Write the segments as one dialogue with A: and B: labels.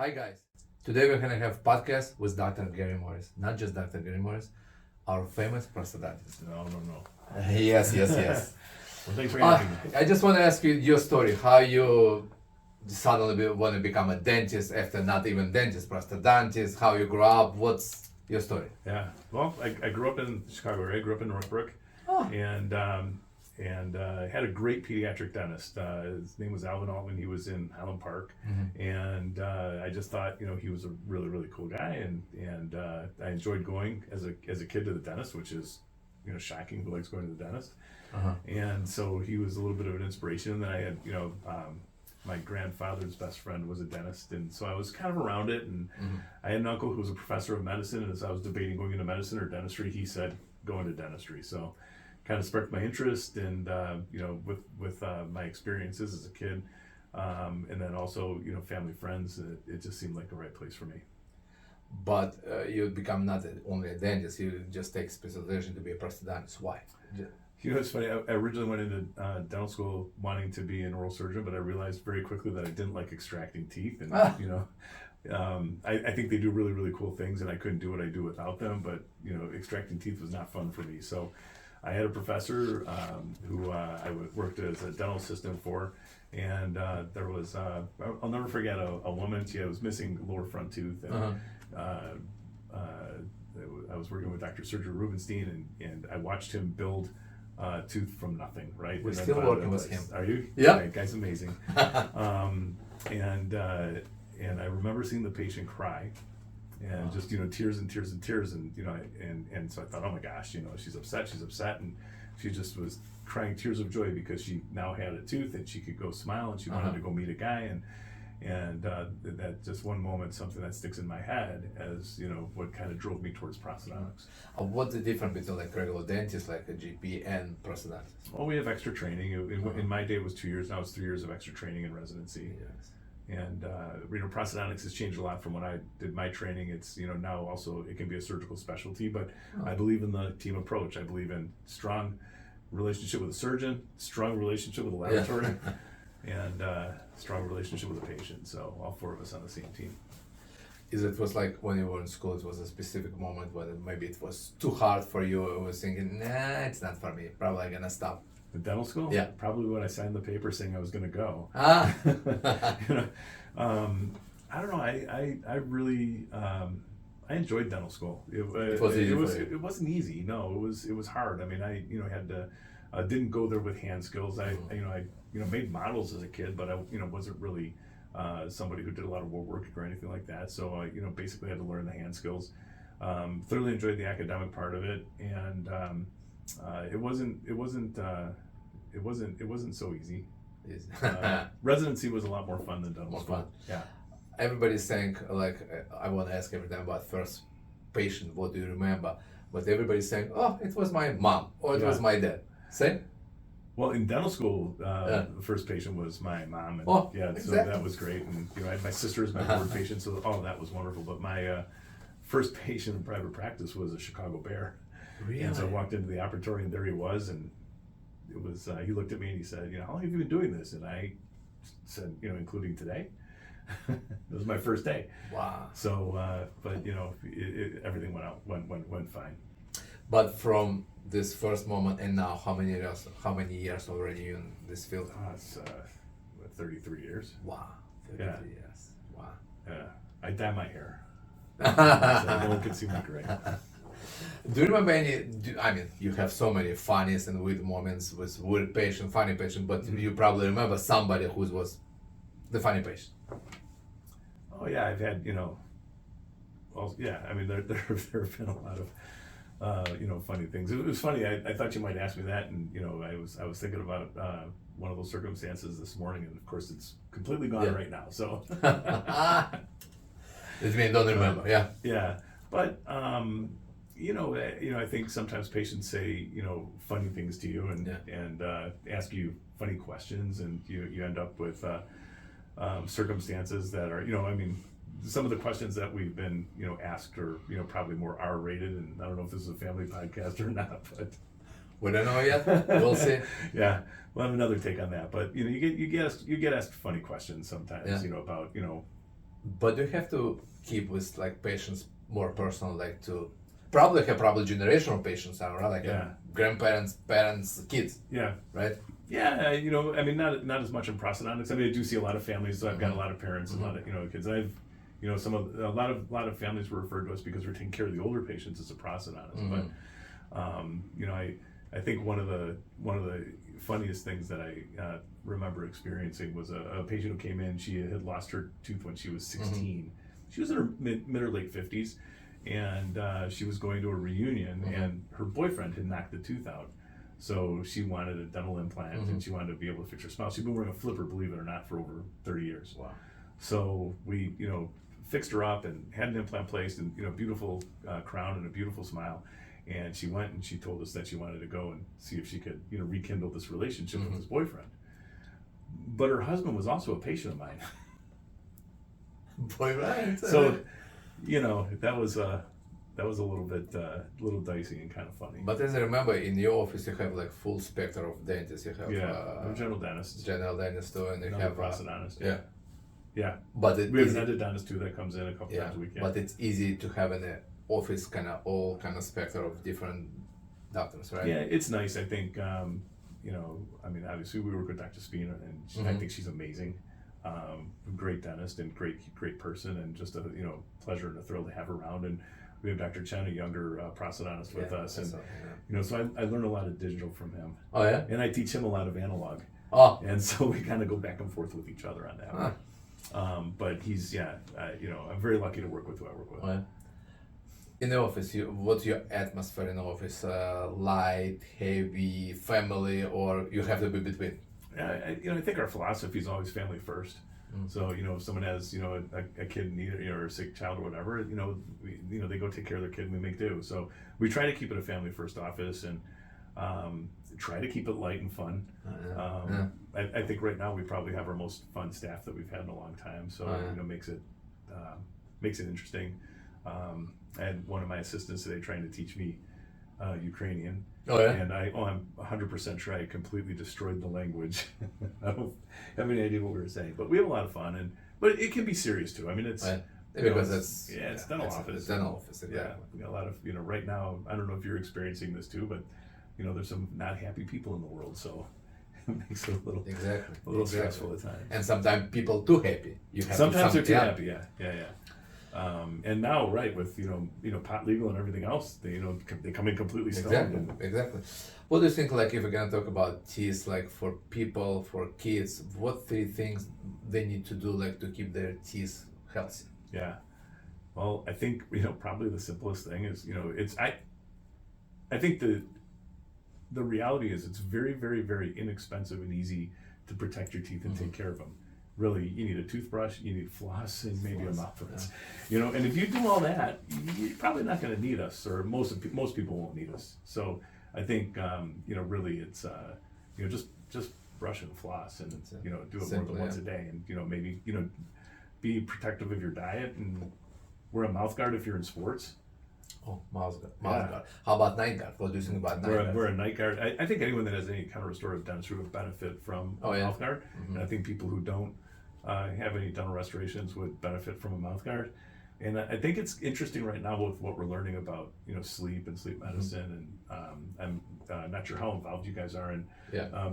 A: Hi guys. Today we're gonna have podcast with Dr. Gary Morris. Not just Dr. Gary Morris, our famous prosthodontist.
B: No.
A: Yes.
B: Well, thanks for having me.
A: I just want to ask you your story. How you suddenly want to become a dentist after not even dentist, prosthodontist. How you grew up. What's your story?
B: Yeah. Well, I grew up in Chicago area. I grew up in Northbrook, and had a great pediatric dentist. His name was Alvin Altman. He was in Highland Park, and I just thought he was a really cool guy, and I enjoyed going as a kid to the dentist, which is shocking. Who likes going to the dentist? And so he was a little bit of an inspiration. And then I had my grandfather's best friend was a dentist, and so I was kind of around it. And I had an uncle who was a professor of medicine, and as I was debating going into medicine or dentistry, he said go into dentistry. So kind of sparked my interest, and with my experiences as a kid, and then also family friends, it just seemed like the right place for me.
A: But you become not only a dentist. You just take specialization to be a prosthodontist. Why?
B: It's funny. I originally went into dental school wanting to be an oral surgeon, but I realized very quickly that I didn't like extracting teeth. And I think they do really cool things, and I couldn't do what I do without them. But extracting teeth was not fun for me. So I had a professor who I worked as a dental assistant for, and there was I'll never forget a woman. She was missing lower front tooth, and I was working with Dr. Sergio Rubenstein, and I watched him build tooth from nothing, right?
A: We're still working with him.
B: Are you?
A: Yeah.
B: That guy's amazing. And I remember seeing the patient cry, and just tears and so I thought, oh my gosh, she's upset, and she just was crying tears of joy because she now had a tooth and she could go smile, and she wanted to go meet a guy, and that just one moment, something that sticks in my head as what kind of drove me towards prosthodontics.
A: What's the difference between like regular dentist, like a GP, and prosthodontist?
B: Well, we have extra training. In my day, it was 2 years. Now it's 3 years of extra training and residency.
A: Yes.
B: And prosthodontics has changed a lot from when I did my training. It's now also it can be a surgical specialty, but I believe in the team approach. I believe in strong relationship with a surgeon, strong relationship with a laboratory, and strong relationship with a patient. So all four of us on the same team.
A: It was like when you were in school, it was a specific moment when maybe it was too hard for you. I was thinking, nah, it's not for me. Probably I'm gonna stop.
B: The dental school?
A: Yeah.
B: Probably when I signed the paper saying I was going to go.
A: I
B: don't know. I really I enjoyed dental school.
A: It was easy.
B: It wasn't easy. No, it was hard. I mean, I had to didn't go there with hand skills. I made models as a kid, but I wasn't really somebody who did a lot of woodwork or anything like that. So I basically had to learn the hand skills. Thoroughly enjoyed the academic part of it, and it wasn't so easy. Residency was a lot more fun than dental school.
A: Fun.
B: Yeah.
A: Everybody's saying like I want to ask every time about first patient. What do you remember? But everybody's saying, oh, it was my mom or it was my dad. Same.
B: Well, in dental school, the first patient was my mom, and
A: exactly.
B: So that was great. And I had my sister as my third patient, so that was wonderful. But my first patient in private practice was a Chicago Bear.
A: Really?
B: And so I walked into the operatory, and there he was, and it was. He looked at me and he said, "How long have you been doing this?" And I said, "Including today." It was my first day.
A: Wow.
B: So, but everything went fine.
A: But from this first moment and now, how many years already in this field?
B: It's 33 years.
A: Wow. 33 years. Wow.
B: Yeah. I dye my hair, so no one can see my gray.
A: Do you remember you have so many funniest and weird moments with weird patient, funny patient, but you probably remember somebody who was the funny patient.
B: Oh yeah, I've had well yeah. I mean there have been a lot of funny things. It was funny. I thought you might ask me that, and I was thinking about one of those circumstances this morning, and of course it's completely gone right now. So
A: it means don't remember. Yeah.
B: Yeah, but I think sometimes patients say funny things to you and ask you funny questions, and you end up with circumstances that are some of the questions that we've been asked are probably more R-rated, and I don't know if this is a family podcast or not, but
A: we don't know yet. We'll see.
B: Yeah, we'll have another take on that. But you get asked funny questions sometimes. About
A: But you have to keep with like patients more personal, like to probably have generational patients now, right? Like
B: Yeah.
A: grandparents, parents, kids,
B: Yeah.
A: right?
B: Yeah, I mean, not as much in prosthodontics. I mean, I do see a lot of families. So I've got a lot of parents and a lot of kids. I've a lot of families were referred to us because we're taking care of the older patients as a prosthodontist. But I think one of the funniest things that I remember experiencing was a patient who came in. She had lost her tooth when she was 16. She was in her mid or late 50s, and she was going to a reunion, and her boyfriend had knocked the tooth out. So she wanted a dental implant, and she wanted to be able to fix her smile. She'd been wearing a flipper, believe it or not, for over 30 years.
A: Wow.
B: So we, fixed her up and had an implant placed, and beautiful crown and a beautiful smile. And she went and she told us that she wanted to go and see if she could, rekindle this relationship with his boyfriend. But her husband was also a patient of mine.
A: Boyfriend.
B: So, that was a little bit, little dicey and kind of funny.
A: But as I remember, in your office you have like full spectrum of dentists. You have
B: I'm a general dentist.
A: General dentist too, and you have
B: prosthodontist.
A: Yeah.
B: Yeah.
A: But
B: we have an endodontist too that comes in a couple times a week. Yeah.
A: But it's easy to have an office kind of all kind of spectrum of different doctors, right?
B: Yeah, it's nice. I think I mean, obviously we work with Dr. Spina, and I think she's amazing. Great dentist and great person, and just a pleasure and a thrill to have her around. And we have Dr. Chen, a younger prosthodontist with us, and so I learn a lot of digital from him.
A: Oh yeah.
B: And I teach him a lot of analog.
A: Oh.
B: And so we kind of go back and forth with each other on that. But he's I'm very lucky to work with who I work with.
A: Oh, yeah. In the office, what's your atmosphere in the office? Light, heavy, family, or you have to be between?
B: I think our philosophy is always family first. So if someone has a kid in need or a sick child or whatever, they go take care of their kid and we make do. So we try to keep it a family first office, and try to keep it light and fun. I think right now we probably have our most fun staff that we've had in a long time. So makes it interesting. I had one of my assistants today trying to teach me Ukrainian.
A: Oh yeah.
B: And I'm 100% sure I completely destroyed the language. I don't have any idea what we were saying, but we have a lot of fun, but it can be serious too. I mean, it's
A: because it's
B: dental office.
A: It's dental office, exactly.
B: Yeah, we got a lot of right now. I don't know if you're experiencing this too, but there's some not happy people in the world, so it makes it a little stressful at times.
A: And sometimes people too happy.
B: Sometimes they're too happy. Yeah. And now, right, with pot legal and everything else, they come in completely stoned.
A: Exactly. What do you think? Like, if we're gonna talk about teeth, like for people, for kids, what 3 things they need to do, like, to keep their teeth healthy?
B: Yeah. Well, I think probably the simplest thing is I think the reality is it's very, very, very inexpensive and easy to protect your teeth and take care of them. Really, you need a toothbrush, you need floss, and maybe a mouthpiece. And if you do all that, you're probably not going to need us, or most people won't need us. So I think really it's just brush and floss, and do it more than once a day, and maybe be protective of your diet, and wear a mouth guard if you're in sports.
A: Oh, mouth guard. How about night guard? What do you think about night guard?
B: Wear a night guard. I think anyone that has any kind of restorative dentistry would benefit from a mouth guard, and I think people who don't have any dental restorations would benefit from a mouth guard. And I think it's interesting right now with what we're learning about sleep and sleep medicine, and I'm not sure how involved you guys are in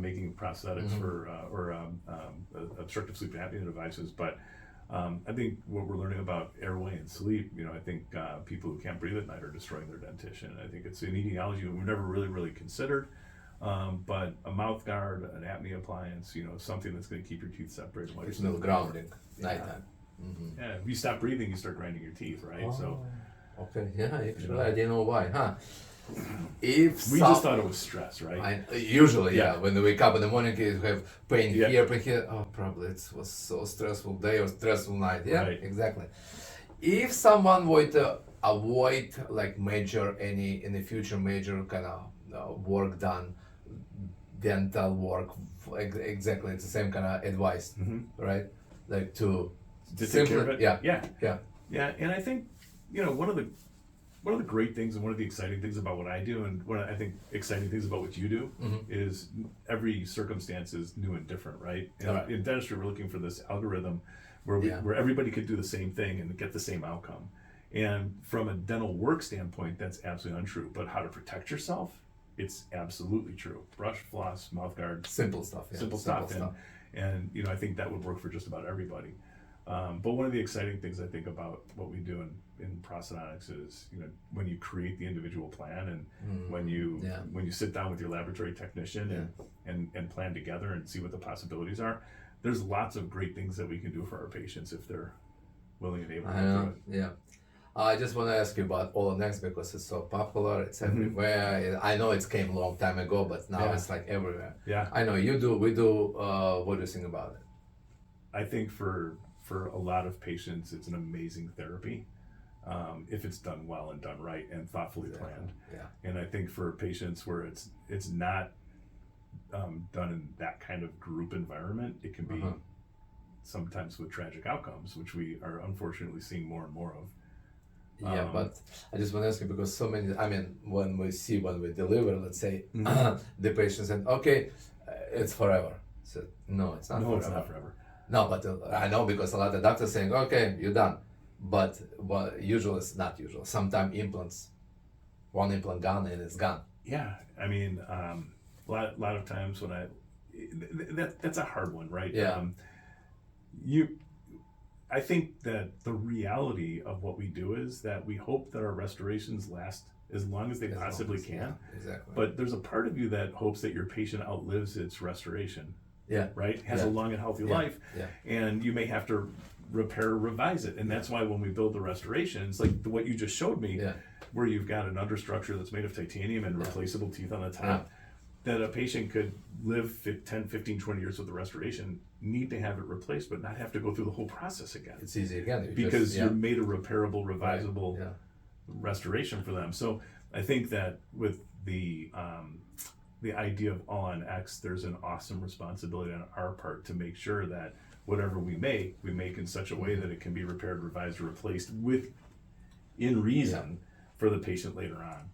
B: making prosthetics for or obstructive sleep apnea devices, but I think what we're learning about airway and sleep, I think people who can't breathe at night are destroying their dentition. And I think it's an etiology we've never really considered. But a mouth guard, an apnea appliance, something that's going to keep your teeth separated.
A: It's no grounding, nighttime.
B: Yeah, if you stop breathing, you start grinding your teeth, right?
A: Oh,
B: so.
A: Okay, yeah, actually, I didn't know why, huh?
B: We just thought it was stress, right?
A: Usually, when they wake up in the morning, you have pain here, pain here. Oh, probably it was so stressful day or stressful night. Yeah, right. Exactly. If someone were to avoid like in the future major kind of work done, dental work, exactly, it's the same kind of advice, right? Like to
B: take care of it.
A: Yeah.
B: And I think one of the great things and one of the exciting things about what I do, and what I think exciting things about what you do, is every circumstance is new and different, right? And in dentistry, we're looking for this algorithm where everybody could do the same thing and get the same outcome. And from a dental work standpoint, that's absolutely untrue. But how to protect yourself, it's absolutely true. Brush, floss, mouth guard.
A: Simple stuff. Yeah.
B: Simple stuff. And you know, I think that would work for just about everybody. But one of the exciting things I think about what we do in prosthodontics is, you know, when you create the individual plan and when you sit down with your laboratory technician and plan together and see what the possibilities are, there's lots of great things that we can do for our patients if they're willing and able to do it.
A: Yeah. I just want to ask you about All-on-X because it's so popular. It's everywhere. I know it came a long time ago, but now it's like everywhere.
B: Yeah.
A: I know you do. We do. What do you think about it?
B: I think for a lot of patients, it's an amazing therapy if it's done well and done right and thoughtfully planned.
A: Yeah.
B: And I think for patients where it's not done in that kind of group environment, it can be sometimes with tragic outcomes, which we are unfortunately seeing more and more of.
A: Yeah, but I just want to ask you because so many, I mean, when we deliver, let's say, the patient said, okay, it's forever. So, no, it's not forever.
B: It's not forever.
A: No, but I know because a lot of doctors saying, okay, you're done. But usually it's not usual. Sometimes implants, one implant gone and it's gone.
B: Yeah, I mean, a lot of times when that's a hard one, right?
A: Yeah.
B: I think that the reality of what we do is that we hope that our restorations last as long as they possibly can.
A: Yeah, exactly.
B: But there's a part of you that hopes that your patient outlives its restoration.
A: Yeah.
B: Right? Has a long and healthy life.
A: Yeah.
B: And you may have to repair or revise it. And that's why when we build the restorations, like what you just showed me, where you've got an understructure that's made of titanium and replaceable teeth on the top, that a patient could live 10, 15, 20 years with the restoration, need to have it replaced, but not have to go through the whole process again.
A: It's easy again.
B: Because you made a repairable, revisable restoration for them. So I think that with the idea of All-on-X, there's an awesome responsibility on our part to make sure that whatever we make in such a way that it can be repaired, revised, or replaced in reason for the patient later on.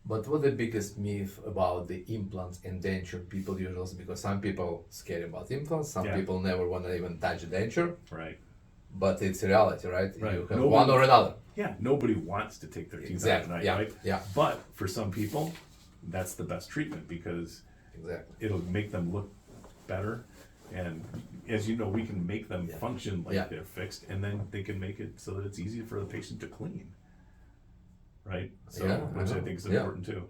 A: But what's the biggest myth about the implants and denture people usually? Because some people scared about implants, some people never want to even touch a denture.
B: Right.
A: But it's a reality, right?
B: Right.
A: You have one or another.
B: Yeah, nobody wants to take their teeth out at night, right?
A: Yeah.
B: But for some people, that's the best treatment because it'll make them look better. And as you know, we can make them function like they're fixed, and then they can make it so that it's easy for the patient to clean. Right? So, which I think is important too.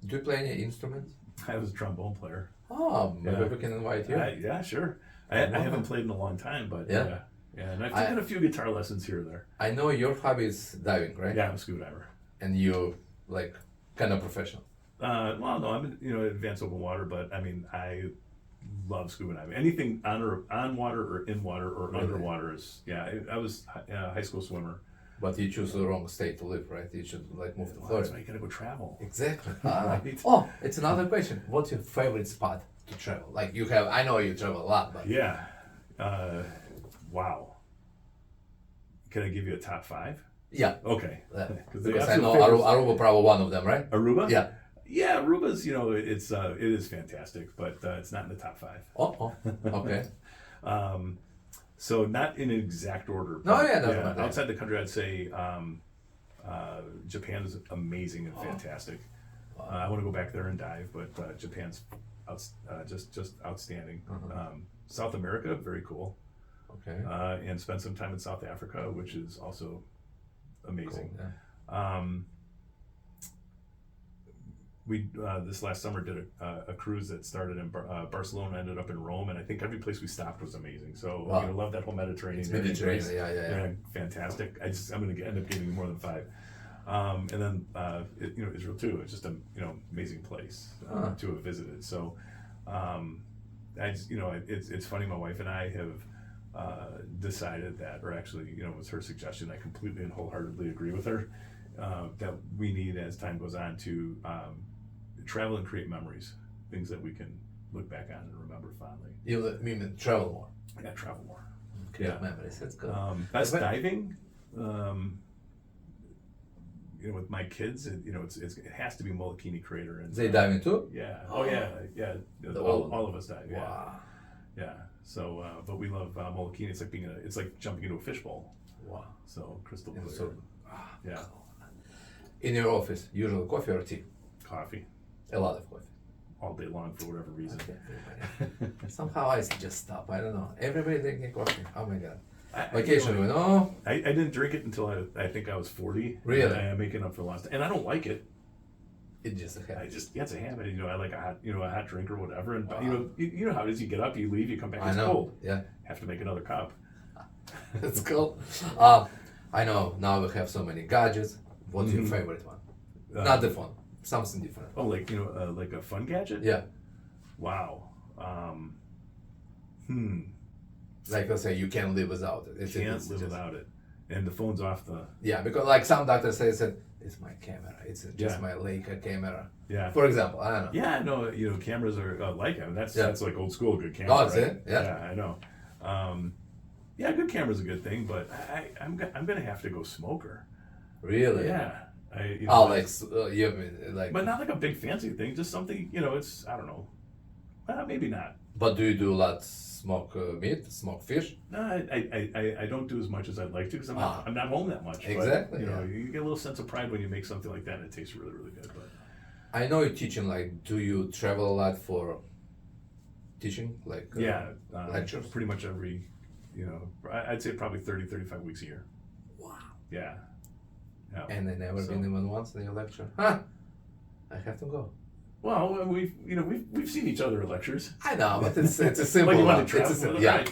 A: Do you play any instruments?
B: I was a trombone player.
A: Oh, maybe we can invite you.
B: Yeah, sure. I haven't played in a long time, but yeah, and I've taken a few guitar lessons here or there.
A: I know your hobby is diving, right?
B: Yeah, I'm a scuba diver.
A: And you like kind of professional.
B: Well, no, I'm advanced open water, but I mean I love scuba diving. Anything on water or in water or underwater is I was a high school swimmer.
A: But you choose the wrong state to live, right? You should like move to Florida.
B: That's why you gotta go travel.
A: Exactly. Right. Oh, it's another question. What's your favorite spot to travel? Like you have, I know you travel a lot, but
B: wow. Can I give you a top 5?
A: Yeah.
B: Okay.
A: Because I know Aruba probably one of them, right?
B: Aruba?
A: Yeah.
B: Yeah, Aruba's it is fantastic, but it's not in the top 5.
A: Oh, okay.
B: So not in an exact order.
A: No, doesn't matter.
B: Outside the country, I'd say Japan is amazing and fantastic. Wow. I want to go back there and dive, but Japan's just outstanding. South America, very cool.
A: Okay.
B: And spent some time in South Africa, which is also amazing.
A: Cool, yeah.
B: We this last summer did a cruise that started in Barcelona, ended up in Rome, and I think every place we stopped was amazing. So I love that whole Mediterranean.
A: It's Mediterranean, yeah.
B: Fantastic. I'm going to end up giving you more than 5. And then Israel too. It's just amazing place to have visited. So it's funny. My wife and I have decided that, or actually, it was her suggestion. I completely and wholeheartedly agree with her that we need, as time goes on, to travel and create memories, things that we can look back on and remember fondly.
A: You mean travel more?
B: Yeah, travel more.
A: Create memories. That's good.
B: Best diving. With my kids, it has to be Molokini Crater. And
A: they diving too?
B: Yeah. Oh yeah. All of us dive. Yeah.
A: Wow.
B: Yeah. So, but we love Molokini. It's like jumping into a fishbowl.
A: Wow.
B: So crystal clear.
A: So,
B: yeah.
A: in your office, usually coffee or tea?
B: Coffee.
A: A lot of coffee.
B: All day long for whatever reason.
A: Okay, somehow I just stop. I don't know. Everybody drinking coffee. Oh my god.
B: I
A: Occasionally, no.
B: I didn't drink it until I think I was 40.
A: Really?
B: And I'm making up for lost. And I don't like it.
A: It's just a habit.
B: It's a habit. I like a hot drink or whatever. And you know how it is. You get up, you leave, you come back. It's cold.
A: Yeah.
B: Have to make another cup.
A: That's cool. I know now we have so many gadgets. What's your favorite one? Not the phone. Something different.
B: Oh, like like a fun gadget?
A: Yeah.
B: Wow.
A: Like let's say you can't live without it.
B: Can't live without it. And the phone's off the.
A: Yeah, because like some doctors say, it's my camera. It's just my Leica camera.
B: Yeah.
A: For example, I don't know.
B: Yeah, I know. Cameras are Leica. That's like old school good camera.
A: Oh, that's
B: right?
A: it. Yeah.
B: Yeah, I know. Yeah, good camera's a good thing, but I'm gonna have to go smoker.
A: Really?
B: Yeah.
A: But
B: not like a big fancy thing. Just something. It's I don't know. Maybe not.
A: But do you do a lot smoke meat, smoke fish?
B: No, I don't do as much as I'd like to because I'm not home that much.
A: Exactly.
B: But, you get a little sense of pride when you make something like that and it tastes really, really good. But
A: I know you're teaching. Like, do you travel a lot for teaching? Like, lectures?
B: Pretty much every, I'd say probably 30, 35 weeks a year.
A: Wow.
B: Yeah.
A: And I never been even once in your lecture. Huh? I have to go.
B: Well, we've seen each other at lectures.
A: I know, but it's a simple.
B: Like you want to travel,
A: yeah.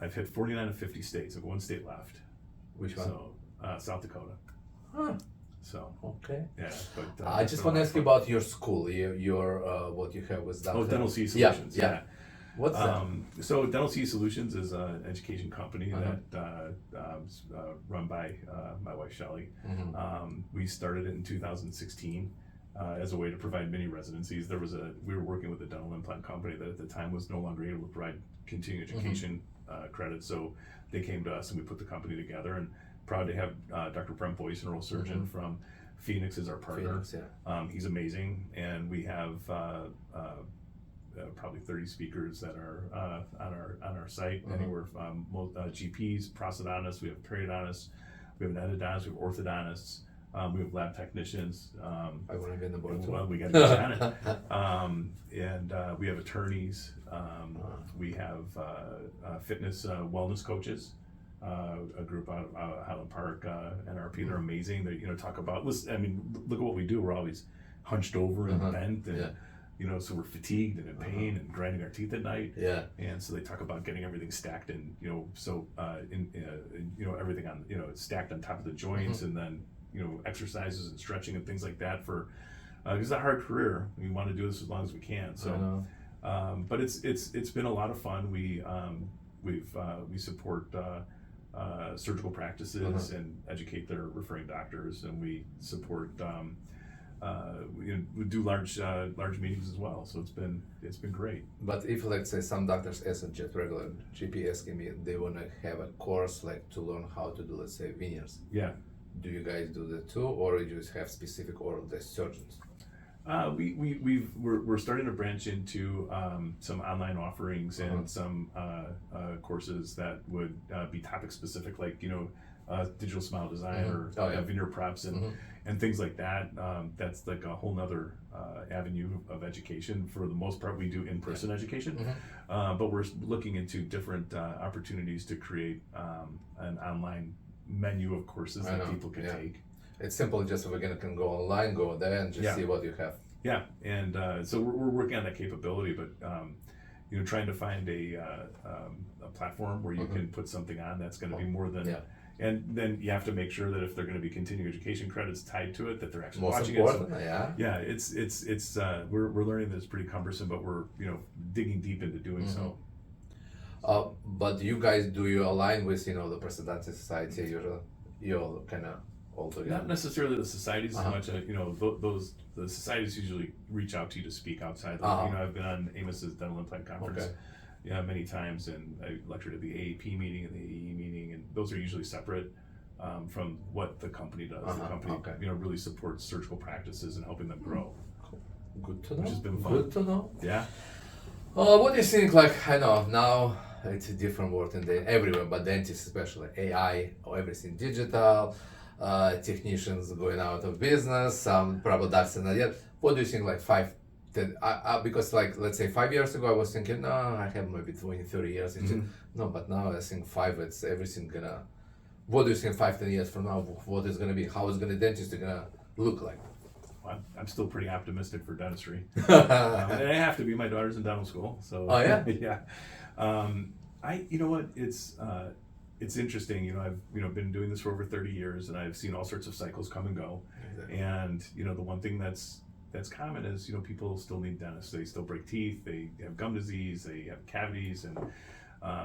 B: I've hit 49 of 50 states. I've one state left.
A: Which one?
B: So South Dakota.
A: Huh.
B: So
A: okay.
B: Yeah, but
A: I just want to ask you about your school. Your what you have with Dr.
B: Dental C Solutions. Yeah.
A: What's that?
B: So Dental C Solutions is an education company that run by my wife Shelley. We started it in 2016 as a way to provide mini residencies. We were working with a dental implant company that at the time was no longer able to provide continuing education credit. So they came to us and we put the company together. And proud to have Dr. Brent Boyce, an oral surgeon from Phoenix, as our partner.
A: Phoenix,
B: he's amazing, and we have probably 30 speakers that are on our site. Anywhere from GPs, prosthodontists, we have periodontists, we have an endodontist, we have orthodontists, we have lab technicians.
A: I want to be in the board too.
B: Well, we got to get on it. And we have attorneys. We have fitness wellness coaches. A group out of Highland Park, NRP. They're amazing. They talk about. Listen, I mean, look at what we do. We're always hunched over and bent, and so we're fatigued and in pain and grinding our teeth at night. Yeah. And so they talk about getting everything stacked and everything on it's stacked on top of the joints, and then exercises and stretching and things like that for because it's a hard career. We want to do this as long as we can. So, but it's been a lot of fun. We support surgical practices and educate their referring doctors, and we support we do large meetings as well. So it's been great.
A: But if let's say some doctors as a regular GP asking me they want to have a course like to learn how to do, let's say, veneers.
B: Yeah.
A: Do you guys do that too, or you just have specific oral desk surgeons?
B: We're starting to branch into some online offerings and some courses that would be topic specific, like digital smile design or veneer preps and things like that. That's like a whole nother avenue of education. For the most part, we do in-person education, but we're looking into different opportunities to create an online menu of courses that people can take.
A: It's simple, just we're can go online, go there, and just see what you have.
B: Yeah, and so we're working on that capability, but trying to find a platform where you can put something on that's going to be more than. And then you have to make sure that if they're going to be continuing education credits tied to it, that they're actually watching it. So, it's we're learning that it's pretty cumbersome, but we're digging deep into doing so.
A: But you guys, do you align with the Prosthodontist Society? You're kind of all together.
B: Not necessarily the societies as much. The societies usually reach out to you to speak outside. I've been on Amos's dental implant conference. Many times, and I lectured at the AAP meeting and the AE meeting, and those are usually separate from what the company does. The company, really supports surgical practices and helping them grow.
A: Good to know.
B: Which has been fun.
A: Good to know.
B: Yeah.
A: What do you think? Like, I know now it's a different world and everywhere, but dentists especially AI or everything digital. Technicians going out of business. Some probably that's not yet. What do you think? Like 5, 10? Because like let's say 5 years ago, I was thinking, no, I have maybe 20, 30 years. No, but now I think 5. It's everything gonna. What do you think 5, 10 years from now? What is gonna be? How is gonna dentistry gonna look like?
B: I'm still pretty optimistic for dentistry. And I have to be. My daughter's in dental school, so.
A: Oh yeah.
B: Yeah. You know what? It's interesting. You know, I've been doing this for over 30 years, and I've seen all sorts of cycles come and go.
A: Exactly.
B: And the one thing that's common is people still need dentists. They still break teeth. They have gum disease. They have cavities, and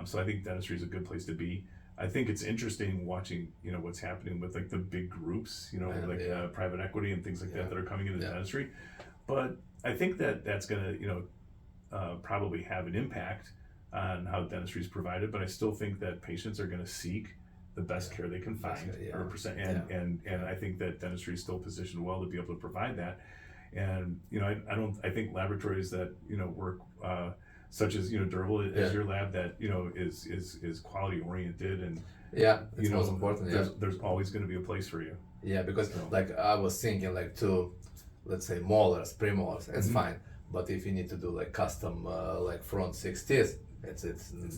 B: so I think dentistry is a good place to be. I think it's interesting watching, what's happening with like the big groups, private equity and things like that are coming into dentistry. But I think that's going to, probably have an impact on how dentistry is provided. But I still think that patients are going to seek the best care they can find, 100%. And I think that dentistry is still positioned well to be able to provide that. And I think laboratories that work. Such as durable as your lab that is quality oriented and
A: it's most important.
B: There's always going to be a place for you.
A: Yeah, because like I was thinking like to, let's say molars, premolars, it's fine. But if you need to do like custom like front 6 teeth, it's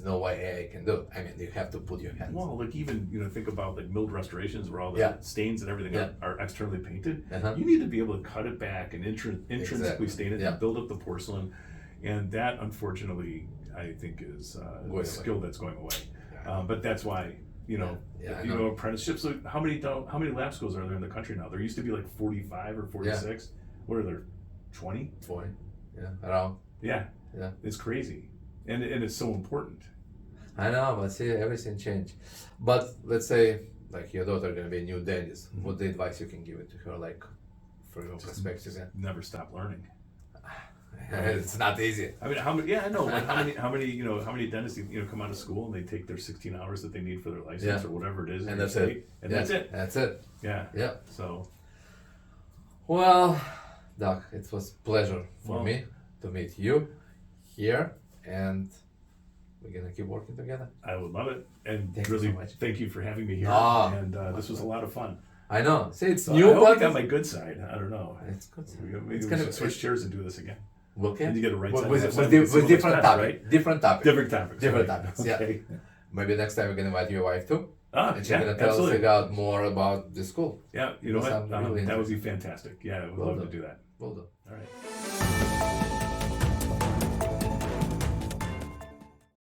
A: no way AI can do. I mean, you have to put your hands.
B: Well, like even think about like milled restorations where all the stains and everything are externally painted. You need to be able to cut it back and intrinsically stain it and build up the porcellane. And that, unfortunately, I think is a skill that's going away. But that's why, apprenticeships. Like, how many lab schools are there in the country now? There used to be like 45 or 46. What are there? 20?
A: 20. Yeah, around.
B: Yeah. It's crazy, and it's so important.
A: I know, but see, everything changed. But let's say, like your daughter gonna be a new dentist. What the advice you can give it to her, like, from your perspective?
B: Never stop learning.
A: It's not easy.
B: I mean, how many? Yeah, I know. Like how many dentists come out of school and they take their 16 hours that they need for their license or whatever it is,
A: and that's it.
B: And that's it.
A: That's it.
B: Yeah.
A: Yeah.
B: So.
A: Well, Doc, it was a pleasure for me to meet you here, and we're gonna keep working together.
B: I would love it, and
A: thank
B: really
A: you so much.
B: Thank you for having me here. And this was a lot of fun.
A: I know. See, it's
B: so
A: new.
B: I hope I got my good side. I don't know.
A: It's good.
B: Maybe we should switch chairs and do this again.
A: Okay.
B: And you get a right side.
A: With different topics. Right? Different topics.
B: Different
A: topics.
B: Okay.
A: Yeah. Maybe next time we can invite your wife too. And she's gonna tell us more about the school.
B: Yeah. You know what? That would be fantastic. Yeah, I would love to do that.
A: Will do.
B: All right.